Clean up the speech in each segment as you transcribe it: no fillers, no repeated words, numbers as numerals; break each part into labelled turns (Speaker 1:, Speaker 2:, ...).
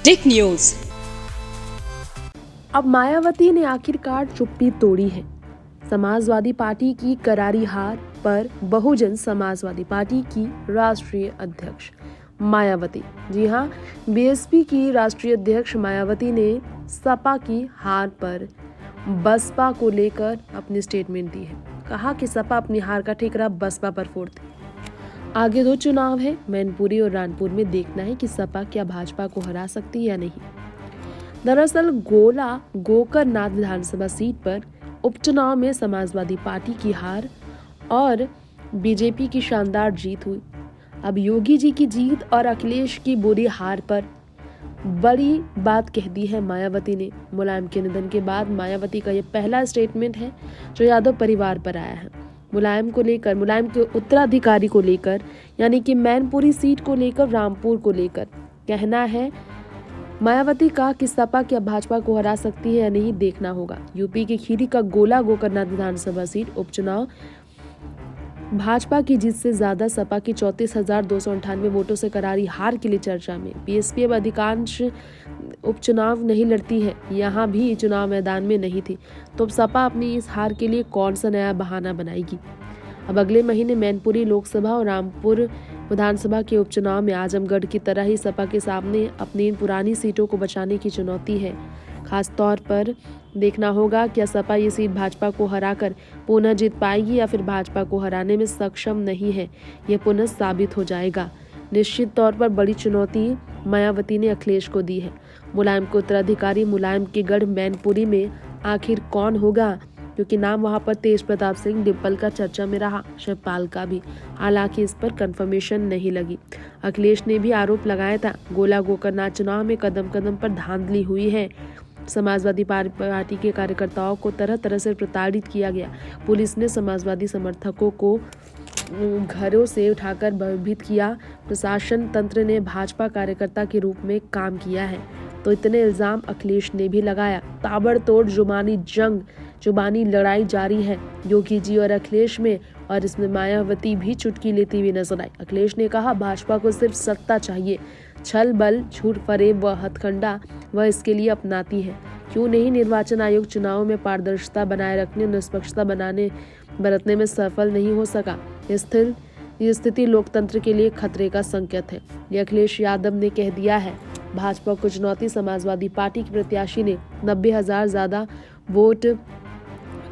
Speaker 1: Tech news.
Speaker 2: अब मायावती ने आखिरकार चुप्पी तोड़ी है। समाजवादी पार्टी की करारी हार पर बहुजन समाजवादी पार्टी की राष्ट्रीय अध्यक्ष मायावती, जी हां, बीएसपी की राष्ट्रीय अध्यक्ष मायावती ने सपा की हार पर बसपा को लेकर अपनी स्टेटमेंट दी है। कहा कि सपा अपनी हार का ठिकरा बसपा पर फोड़ती। आगे 2 चुनाव है, मैनपुरी और रानपुर में देखना है कि सपा क्या भाजपा को हरा सकती है या नहीं। दरअसल गोला गोकरनाथ विधानसभा सीट पर उपचुनाव में समाजवादी पार्टी की हार और बीजेपी की शानदार जीत हुई। अब योगी जी की जीत और अखिलेश की बुरी हार पर बड़ी बात कह दी है मायावती ने। मुलायम के निधन के बाद मायावती का यह पहला स्टेटमेंट है जो यादव परिवार पर आया है। मुलायम के उत्तराधिकारी को लेकर, यानी कि मैनपुरी सीट को लेकर, रामपुर को लेकर कहना है मायावती का कि सपा क्या भाजपा को हरा सकती है या नहीं, देखना होगा। यूपी के खीरी का गोला गोकरनाथ विधानसभा सीट उपचुनाव भाजपा की जीत से ज्यादा सपा की 34,298 वोटों से करारी हार के लिए चर्चा में। बीएसपी अब अधिकांश उपचुनाव नहीं लड़ती है, यहाँ भी चुनाव मैदान में नहीं थी, तो अब सपा अपनी इस हार के लिए कौन सा नया बहाना बनाएगी। अब अगले महीने मैनपुरी लोकसभा और रामपुर विधानसभा के उपचुनाव में आजमगढ़ की तरह ही सपा के सामने अपनी इन पुरानी सीटों को बचाने की चुनौती है। खास तौर पर देखना होगा क्या सपा ये सीट भाजपा को हराकर पुनः जीत पाएगी या फिर भाजपा को हराने में सक्षम नहीं है, यह पुनः साबित हो जाएगा। निश्चित तौर पर बड़ी चुनौती मायावती ने अखिलेश को दी है। मुलायम के उत्तराधिकारी मुलायम के गढ़ मैनपुरी में आखिर कौन होगा, क्योंकि नाम वहां पर तेज प्रताप सिंह डिम्पल का चर्चा में रहा, शिवपाल का भी। हालांकि इस पर कंफर्मेशन नहीं लगी। अखिलेश ने भी आरोप लगाया था गोला गोकरनाथ चुनाव में कदम कदम पर धांधली हुई है। समाजवादी पार्टी के कार्यकर्ताओं को तरह तरह से प्रताड़ित किया गया। पुलिस ने समाजवादी समर्थकों को घरों से उठाकर भयभीत किया। प्रशासन तंत्र ने भाजपा कार्यकर्ता के रूप में काम किया है, तो इतने इल्जाम अखिलेश ने भी लगाया। ताबड़तोड़ जुबानी लड़ाई जारी है योगी जी और अखिलेश में, और इसमें मायावती भी चुटकी लेती हुई नजर आई। अखिलेश ने कहा भाजपा को सिर्फ सत्ता चाहिए, छल बल झूठ फरेब व हथकंडा वह इसके लिए अपनाती है। क्यों नहीं निर्वाचन आयोग चुनावों में पारदर्शिता बनाए रखने और निष्पक्षता बरतने में सफल नहीं हो सका। ये स्थिति लोकतंत्र के लिए खतरे का संकेत है, ये अखिलेश यादव ने कह दिया है। भाजपा को चुनौती समाजवादी पार्टी के प्रत्याशी ने 90,000 ज्यादा वोट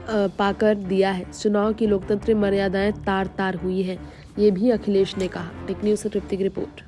Speaker 2: पाकर दिया है। चुनाव की लोकतंत्र मर्यादाएं तार तार हुई है, ये भी अखिलेश ने कहा। टेक न्यूज से तृप्ति की रिपोर्ट।